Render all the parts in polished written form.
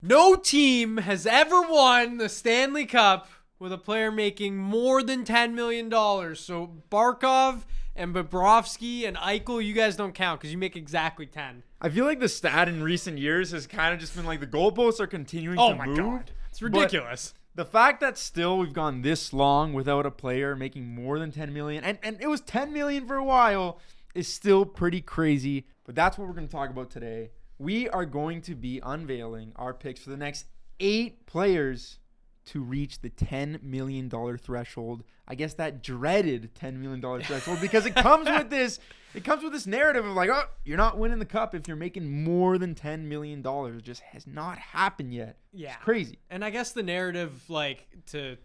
No team has ever won the Stanley Cup with a player making more than $10 million. So Barkov and Bobrovsky and Eichel, you guys don't count because you make exactly 10. I feel like the stat in recent years has kind of just been like the goalposts are continuing to move. Oh my God. It's ridiculous. The fact that still we've gone this long without a player making more than 10 million, and it was 10 million for a while, is still pretty crazy. But that's what we're going to talk about today. We are going to be unveiling our picks for the next 8 players to reach the $10 million threshold. I guess that dreaded $10 million threshold because it comes with this. It comes with this narrative of like, oh, you're not winning the cup if you're making more than $10 million. It just has not happened yet. Yeah. It's crazy. And I guess the narrative, like, to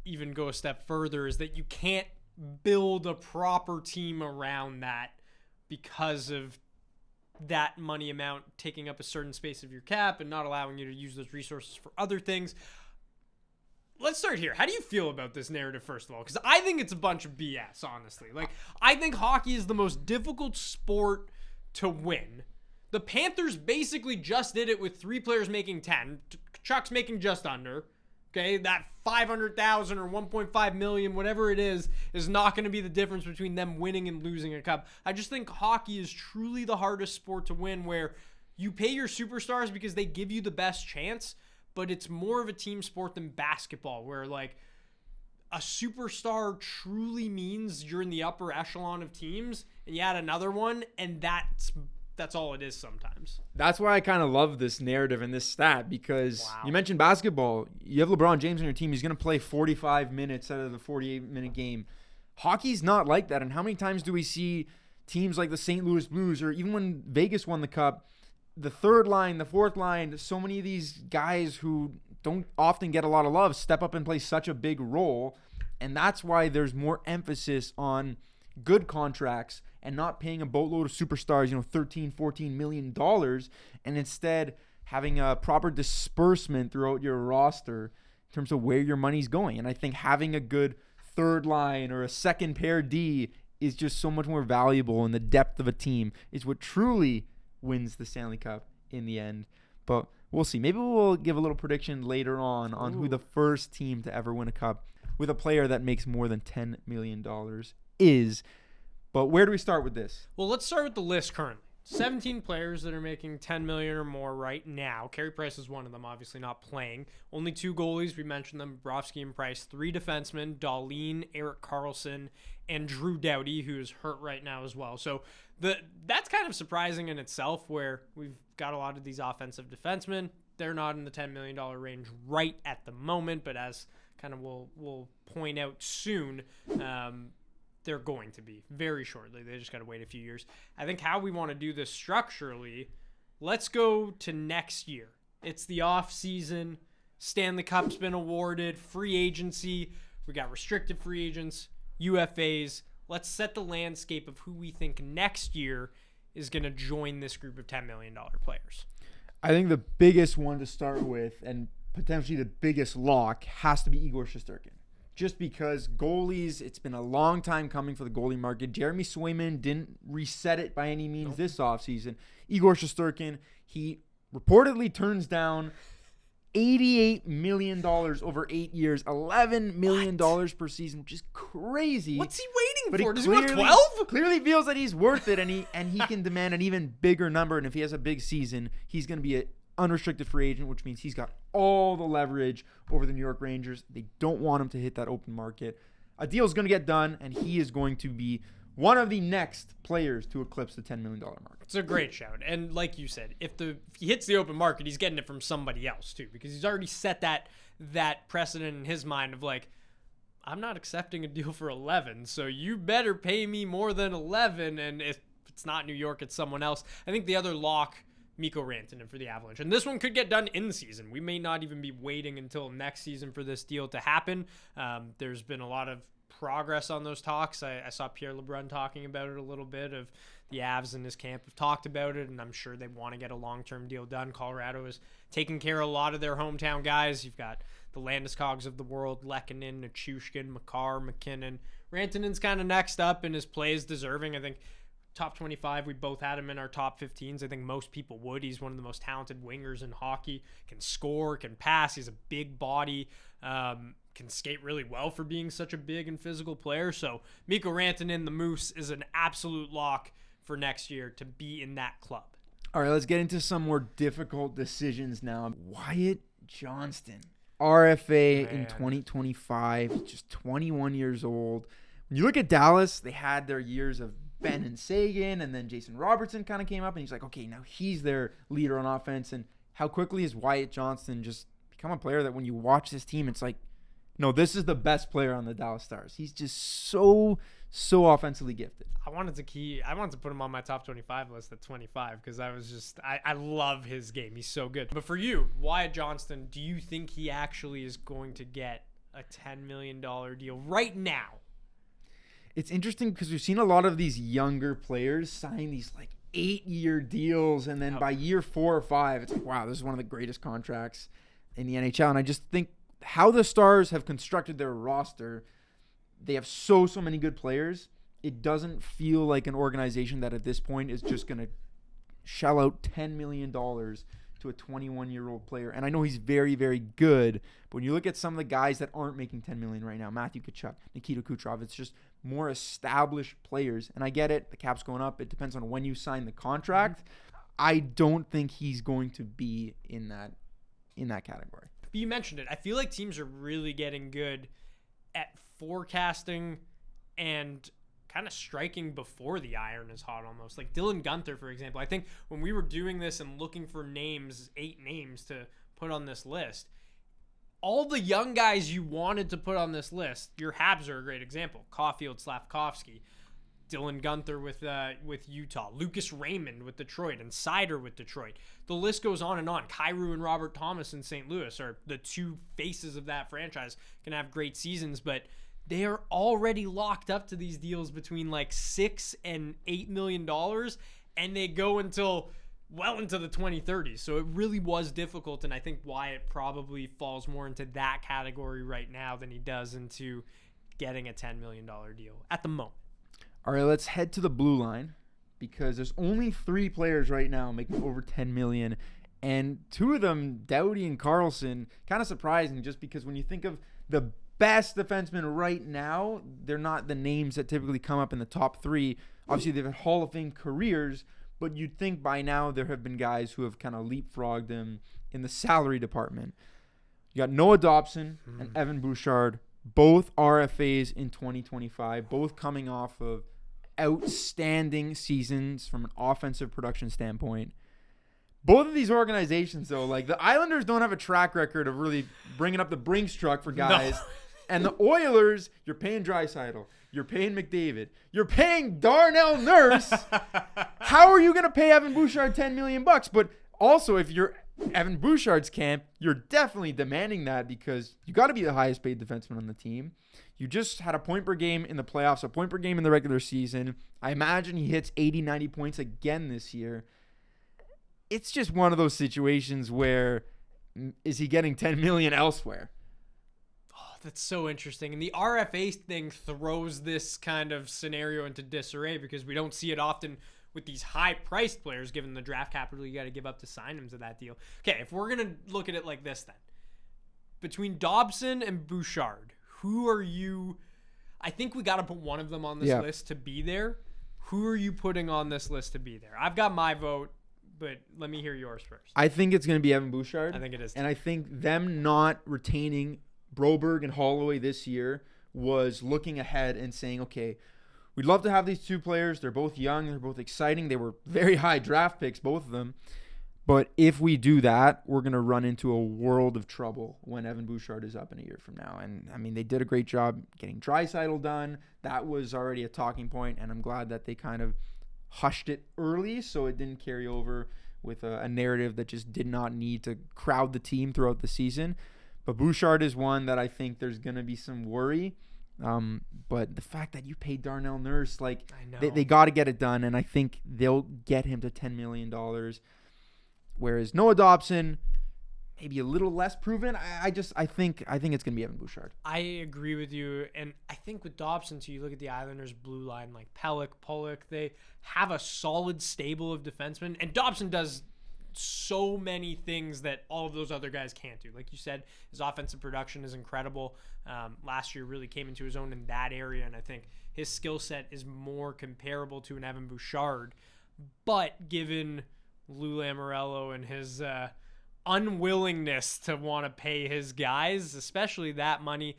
even go a step further is that you can't build a proper team around that because of that money amount taking up a certain space of your cap and not allowing you to use those resources for other things. Let's start here. How do you feel about this narrative, first of all? Because I think it's a bunch of BS, honestly. Like, I think hockey is the most difficult sport to win. The Panthers basically just did it with 3 players making 10. Chuck's making just under. Okay, that 500,000 or 1.5 million, whatever it is not going to be the difference between them winning and losing a cup. I just think hockey is truly the hardest sport to win, where you pay your superstars because they give you the best chance, but it's more of a team sport than basketball, where like a superstar truly means you're in the upper echelon of teams, and you add another one, and that's all it is sometimes. That's why I kind of love this narrative and this stat, because you mentioned basketball. You have LeBron James on your team. He's going to play 45 minutes out of the 48-minute game. Hockey's not like that. And how many times do we see teams like the St. Louis Blues, or even when Vegas won the cup, the third line, the fourth line, so many of these guys who don't often get a lot of love step up and play such a big role. And that's why there's more emphasis on good contracts and not paying a boatload of superstars, $13, $14 million, and instead having a proper disbursement throughout your roster in terms of where your money's going. And I think having a good third line or a second pair D is just so much more valuable, and the depth of a team is what truly wins the Stanley Cup in the end. But we'll see. Maybe we'll give a little prediction later on who the first team to ever win a cup with a player that makes more than $10 million is. But where do we start with this? Well, let's start with the list currently. 17 players that are making $10 million or more right now. Carey Price is one of them, obviously not playing. Only 2 goalies, we mentioned them, Bobrovsky and Price. 3 defensemen, Dahlin, Erik Karlsson, and Drew Doughty, who is hurt right now as well. So that's kind of surprising in itself, where we've got a lot of these offensive defensemen. They're not in the $10 million range right at the moment, but as kind of we'll point out soon, they're going to be very shortly. They just got to wait a few years. I think how we want to do this structurally, let's go to next year. It's the off season. Stanley Cup's been awarded. Free agency. We got restricted free agents, UFAs. Let's set the landscape of who we think next year is going to join this group of $10 million players. I think the biggest one to start with, and potentially the biggest lock, has to be Igor Shesterkin. Just because goalies, it's been a long time coming for the goalie market. Jeremy Swayman didn't reset it by any means this offseason. Igor Shesterkin, he reportedly turns down $88 million over 8 years, $11 million per season, which is crazy. What's he waiting for? Does he want 12? Clearly feels that he's worth it, and he can demand an even bigger number. And if he has a big season, he's going to be an unrestricted free agent, which means he's got all the leverage over the New York Rangers. They don't want him to hit that open market. A deal is going to get done, and he is going to be one of the next players to eclipse the $10 million mark. It's a great shout. And like you said, if he hits the open market, he's getting it from somebody else too, because he's already set that precedent in his mind of like, I'm not accepting a deal for 11, so you better pay me more than 11. And if it's not New York, it's someone else. I think the other lock, Mikko Rantanen for the Avalanche. And this one could get done in the season. We may not even be waiting until next season for this deal to happen. There's been a lot of progress on those talks. I saw Pierre LeBrun talking about it a little bit, of the Avs and his camp have talked about it, and I'm sure they want to get a long-term deal done. Colorado is taking care of a lot of their hometown guys. You've got the Landeskog's of the world, Lehkonen, Nichushkin, Makar, McKinnon. Rantanen's kind of next up, and his play is deserving. I think top 25. We both had him in our top 15s. I think most people would. He's one of the most talented wingers in hockey. Can score, can pass. He's a big body. Can skate really well for being such a big and physical player. So Mikko Rantanen, the Moose, is an absolute lock for next year to be in that club. All right, let's get into some more difficult decisions now. Wyatt Johnston, RFA in 2025, just 21 years old. When you look at Dallas, they had their years of Ben and Sagan, and then Jason Robertson kind of came up, and he's like, okay, now he's their leader on offense. And how quickly has Wyatt Johnston just become a player that when you watch this team, it's like, no, this is the best player on the Dallas Stars. He's just so offensively gifted. I wanted to put him on my top 25 list at 25 because I love his game. He's so good. But for you, Wyatt Johnston, do you think he actually is going to get a $10 million deal right now? It's interesting because we've seen a lot of these younger players sign these like 8-year deals, and then by year 4 or 5, it's like, wow, this is one of the greatest contracts in the NHL. And I just think how the Stars have constructed their roster, they have so many good players. It doesn't feel like an organization that at this point is just going to shell out $10 million to a 21-year-old player. And I know he's very, very good, but when you look at some of the guys that aren't making $10 million right now, Matthew Tkachuk, Nikita Kucherov, it's just more established players. And I get it, the cap's going up. It depends on when you sign the contract. I don't think he's going to be in that category. But you mentioned it. I feel like teams are really getting good at forecasting and kind of striking before the iron is hot almost. Like Dylan Guenther, for example. I think when we were doing this and looking for 8 names to put on this list, all the young guys you wanted to put on this list, your Habs are a great example. Caulfield, Slavkovsky, Dylan Guenther with Utah, Lucas Raymond with Detroit, and Seider with Detroit. The list goes on and on. Kyrou and Robert Thomas in St. Louis are the two faces of that franchise. Can have great seasons, but they are already locked up to these deals between like $6 and $8 million, and they go until well into the 2030s. So it really was difficult, and I think Wyatt probably falls more into that category right now than he does into getting a $10 million deal at the moment. All right, let's head to the blue line because there's only 3 players right now making over $10 million, and 2 of them, Doughty and Carlson, kind of surprising just because when you think of the best defensemen right now, they're not the names that typically come up in the top 3. Obviously, they've had Hall of Fame careers, but you'd think by now there have been guys who have kind of leapfrogged them in the salary department. You got Noah Dobson and Evan Bouchard, both RFAs in 2025, both coming off of outstanding seasons from an offensive production standpoint. Both of these organizations, though, like the Islanders don't have a track record of really bringing up the Brinks truck for guys. No. And the Oilers, you're paying Draisaitl. You're paying McDavid. You're paying Darnell Nurse. How are you going to pay Evan Bouchard $10 million? But also, if you're Evan Bouchard's camp, you're definitely demanding that because you got to be the highest paid defenseman on the team. You just had a point per game in the playoffs, a point per game in the regular season. I imagine he hits 80, 90 points again this year. It's just one of those situations where is he getting $10 million elsewhere? That's so interesting. And the RFA thing throws this kind of scenario into disarray because we don't see it often with these high-priced players given the draft capital you got to give up to sign them to that deal. Okay, if we're going to look at it like this then. Between Dobson and Bouchard, who are you – I think we got to put one of them on this list to be there. Who are you putting on this list to be there? I've got my vote, but let me hear yours first. I think it's going to be Evan Bouchard. I think it is too. And I think them not retaining – Broberg and Holloway this year was looking ahead and saying, okay, we'd love to have these 2 players. They're both young. They're both exciting. They were very high draft picks, both of them. But if we do that, we're going to run into a world of trouble when Evan Bouchard is up in a year from now. And, I mean, they did a great job getting Draisaitl done. That was already a talking point, and I'm glad that they kind of hushed it early so it didn't carry over with a narrative that just did not need to crowd the team throughout the season. But Bouchard is one that I think there's going to be some worry. But the fact that you paid Darnell Nurse, like they got to get it done. And I think they'll get him to $10 million. Whereas Noah Dobson, maybe a little less proven. I think it's gonna be Evan Bouchard. I agree with you, and I think with Dobson too. You look at the Islanders' blue line, like Pollock. They have a solid stable of defensemen, and Dobson does so many things that all of those other guys can't do. Like you said, his offensive production is incredible. Last year really came into his own in that area, and I think his skill set is more comparable to an Evan Bouchard. But given Lou Lamoriello and his unwillingness to want to pay his guys, especially that money,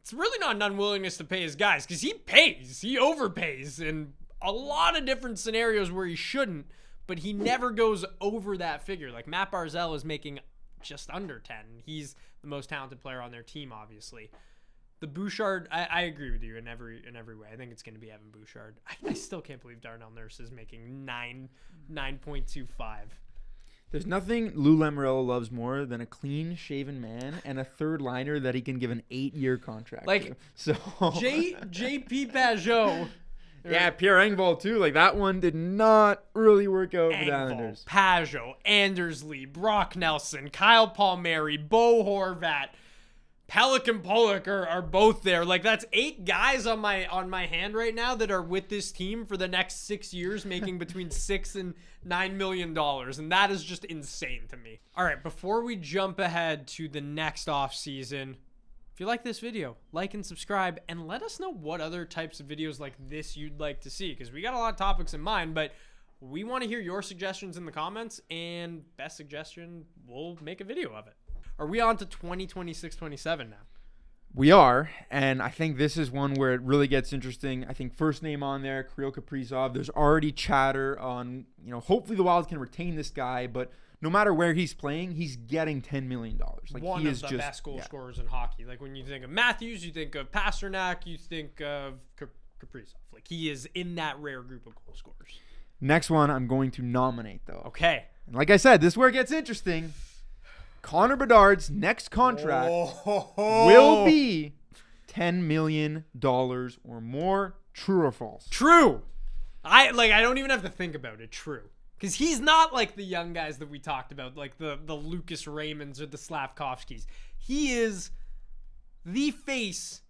it's really not an unwillingness to pay his guys, because he overpays in a lot of different scenarios where he shouldn't, but he never goes over that figure. Like Matt Barzal is making just under 10. He's the most talented player on their team, obviously. The Bouchard, I agree with you in every way. I think it's going to be Evan Bouchard. I still can't believe Darnell Nurse is making 9.25. There's nothing Lou Lamoriello loves more than a clean-shaven man and a third liner that he can give an 8-year contract to. So JP Pajot. Yeah, Pierre Engvall too. Like, that one did not really work out for the Islanders. Pajot, Andersley, Brock Nelson, Kyle Palmieri, Bo Horvat, Pelican Pollock are both there. Like, that's 8 guys on my hand right now that are with this team for the next 6 years, making between $6 and $9 million, and that is just insane to me. All right, before we jump ahead to the next off season, if you like this video, like and subscribe, and let us know what other types of videos like this you'd like to see, because we got a lot of topics in mind, but we want to hear your suggestions in the comments, and best suggestion, we'll make a video of it. Are we on to 2026-27 now? We are, and I think this is one where it really gets interesting. I think first name on there, Kirill Kaprizov. There's already chatter on, hopefully the Wild can retain this guy, but no matter where he's playing, he's getting $10 million. Like, one he of is the just best goal scorers in hockey. Like, when you think of Matthews, you think of Pasternak, you think of Kaprizov. Like, he is in that rare group of goal scorers. Next one I'm going to nominate, though. Okay. And like I said, this is where it gets interesting. Connor Bedard's next contract will be $10 million or more. True or false? True. I don't even have to think about it. True. Because he's not like the young guys that we talked about, like the Lucas Raymonds or the Slavkovskis. He is the face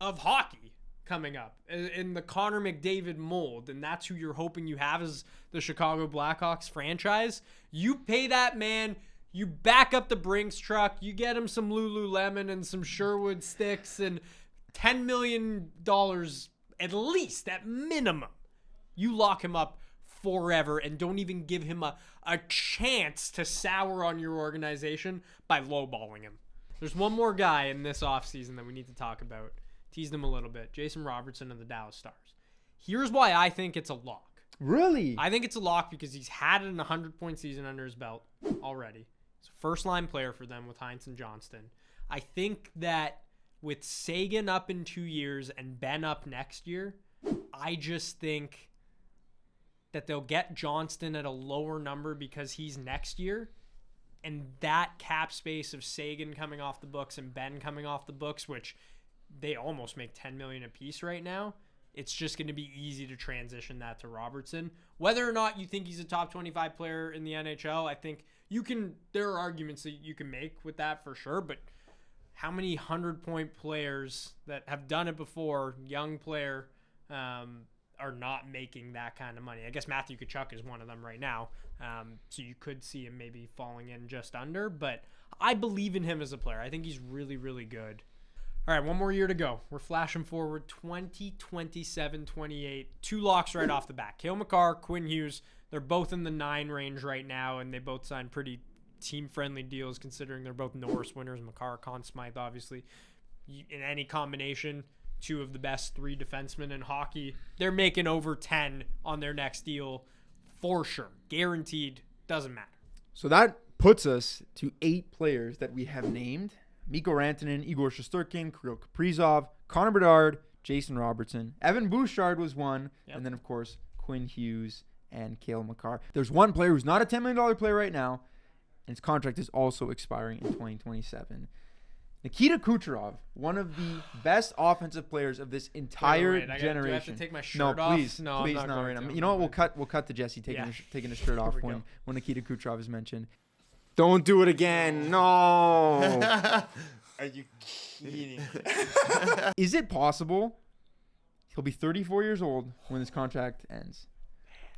of hockey coming up in the Connor McDavid mold, and that's who you're hoping you have as the Chicago Blackhawks franchise. You pay that man, you back up the Brinks truck, you get him some Lululemon and some Sherwood sticks, and $10 million at least, at minimum. You lock him up forever and don't even give him a chance to sour on your organization by lowballing him. There's one more guy in this offseason that we need to talk about. Teased him a little bit. Jason Robertson of the Dallas Stars. Here's why I think it's a lock. Really? I think it's a lock because he's had an 100-point season under his belt already. He's a first-line player for them with Heinz and Johnston. I think that with Sagan up in 2 years and Ben up next year, I just think that they'll get Johnston at a lower number because he's next year. And that cap space of Sagan coming off the books and Ben coming off the books, which they almost make $10 million a piece right now, it's just going to be easy to transition that to Robertson. Whether or not you think he's a top 25 player in the NHL, I think there are arguments that you can make with that for sure, but how many 100-point players that have done it before, young player, are not making that kind of money? I guess Matthew Tkachuk is one of them right now, so you could see him maybe falling in just under, but I believe in him as a player. I think he's really, really good. All right, one more year to go. We're flashing forward 2027-28. 2 locks right off the bat. Cale Makar, Quinn Hughes, they're both in the 9 range right now, and they both signed pretty team-friendly deals considering they're both Norris winners. Makar, Conn Smythe, obviously. In any combination, 2 of the best 3 defensemen in hockey. They're making over 10 on their next deal for sure. Guaranteed. Doesn't matter. So that puts us to 8 players that we have named. Mikko Rantanen, Igor Shesterkin, Kirill Kaprizov, Connor Bedard, Jason Robertson. Evan Bouchard was one. Yep. And then, of course, Quinn Hughes and Cale Makar. There's one player who's not a $10 million player right now, and his contract is also expiring in 2027. Nikita Kucherov, one of the best offensive players of this entire generation. Do I have to take my shirt off? Please, no, please, not right now. You know what? We'll cut to Jesse taking his shirt off when Nikita Kucherov is mentioned. Don't do it again. No. Are you kidding? Is it possible? He'll be 34 years old when this contract ends.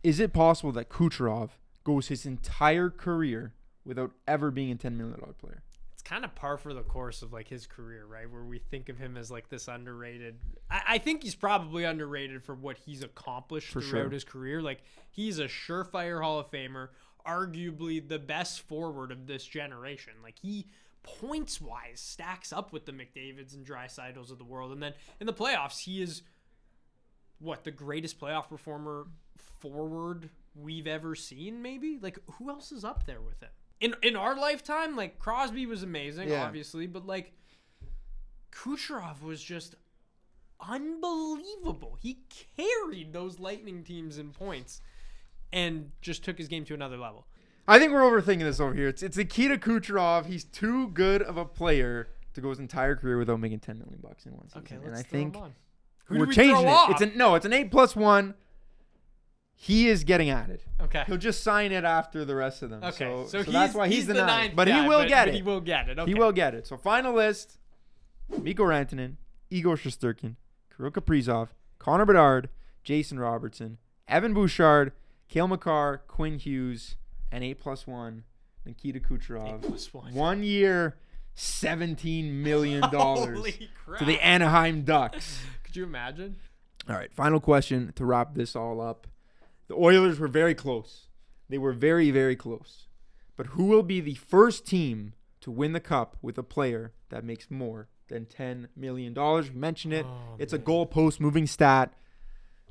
Is it possible that Kucherov goes his entire career without ever being a $10 million player? It's kind of par for the course of like his career, right? Where we think of him as like this underrated. I think he's probably underrated for what he's accomplished throughout his career. Like, he's a surefire Hall of Famer, arguably the best forward of this generation. Like, he points wise stacks up with the McDavids and Draisaitl's of the world. And then in the playoffs, he is the greatest playoff performer forward we've ever seen, maybe? Like, who else is up there with him? In our lifetime, like, Crosby was amazing, obviously, but like Kucherov was just unbelievable. He carried those Lightning teams in points and just took his game to another level. I think we're overthinking this over here. It's Nikita Kucherov. He's too good of a player to go his entire career without making $10 million in one season. Okay, and let's I throw think him on. we're changing it. It's an 8+1. He is getting added. Okay. He'll just sign it after the rest of them. Okay. So that's why he's the ninth. But guy, he will get it. He will get it. Okay. He will get it. So final list: Mikko Rantanen, Igor Shesterkin, Kirill Kaprizov, Connor Bedard, Jason Robertson, Evan Bouchard, Cale Makar, Quinn Hughes, and 8+1 Nikita Kucherov. 8+1. 1 year, $17 million Holy crap. to the Anaheim Ducks. Could you imagine? All right, final question to wrap this all up. The Oilers were very close. They were very, very close. But who will be the first team to win the Cup with a player that makes more than $10 million? We mentioned it. It's a goalpost moving stat.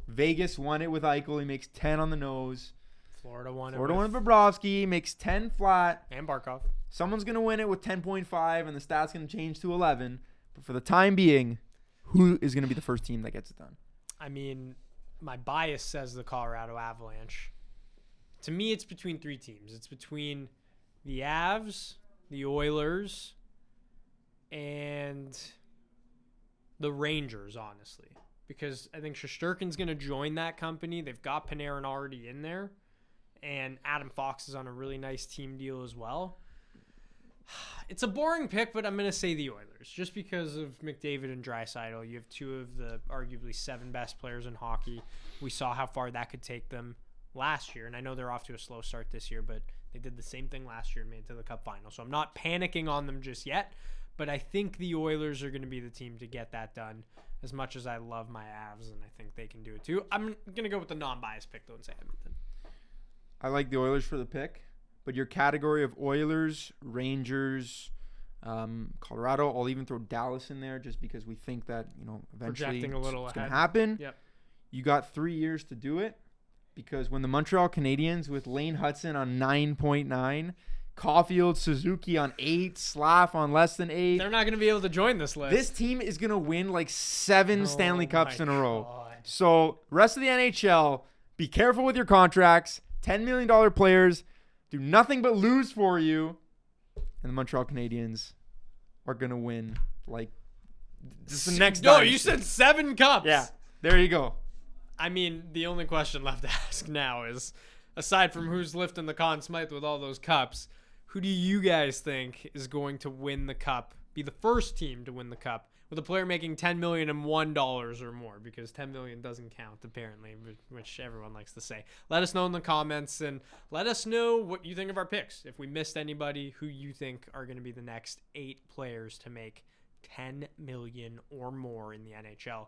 Vegas won it with Eichel. He makes 10 on the nose. Florida won it with Bobrovsky. Makes 10 flat. And Barkov. Someone's going to win it with 10.5, and the stat's going to change to 11. But for the time being, who is going to be the first team that gets it done? I mean, my bias says the Colorado Avalanche. To me, it's between three teams. It's between the Avs, the Oilers, and the Rangers, honestly. Because I think Shesterkin's going to join that company. They've got Panarin already in there. And Adam Fox is on a really nice team deal as well. It's a boring pick, but I'm going to say the Oilers. Just because of McDavid and Draisaitl. You have two of the arguably 7 best players in hockey. We saw how far that could take them last year. And I know they're off to a slow start this year, but they did the same thing last year and made it to the Cup final. So I'm not panicking on them just yet. But I think the Oilers are going to be the team to get that done. As much as I love my Avs, and I think they can do it too. I'm going to go with the non-biased pick, though, and say Edmonton. I like the Oilers for the pick. But your category of Oilers, Rangers, Colorado, I'll even throw Dallas in there just because we think that, eventually it's going to happen. Yep. You got 3 years to do it because when the Montreal Canadiens with Lane Hudson on 9.9, Caulfield, Suzuki on 8, Slav on less than 8. They're not going to be able to join this list. This team is going to win like 7 Stanley Cups in a row. So rest of the NHL, be careful with your contracts. $10 million players do nothing but lose for you. And the Montreal Canadiens are going to win like this is the next No, dynasty. you said 7 cups. Yeah, there you go. I mean, the only question left to ask now is, aside from who's lifting the Conn Smythe with all those cups, who do you guys think is going to win the Cup, be the first team to win the Cup, with a player making $10,001 or more? Because $10 million doesn't count, apparently, which everyone likes to say. Let us know in the comments, and let us know what you think of our picks. If we missed anybody, who you think are going to be the next 8 players to make $10 million or more in the NHL.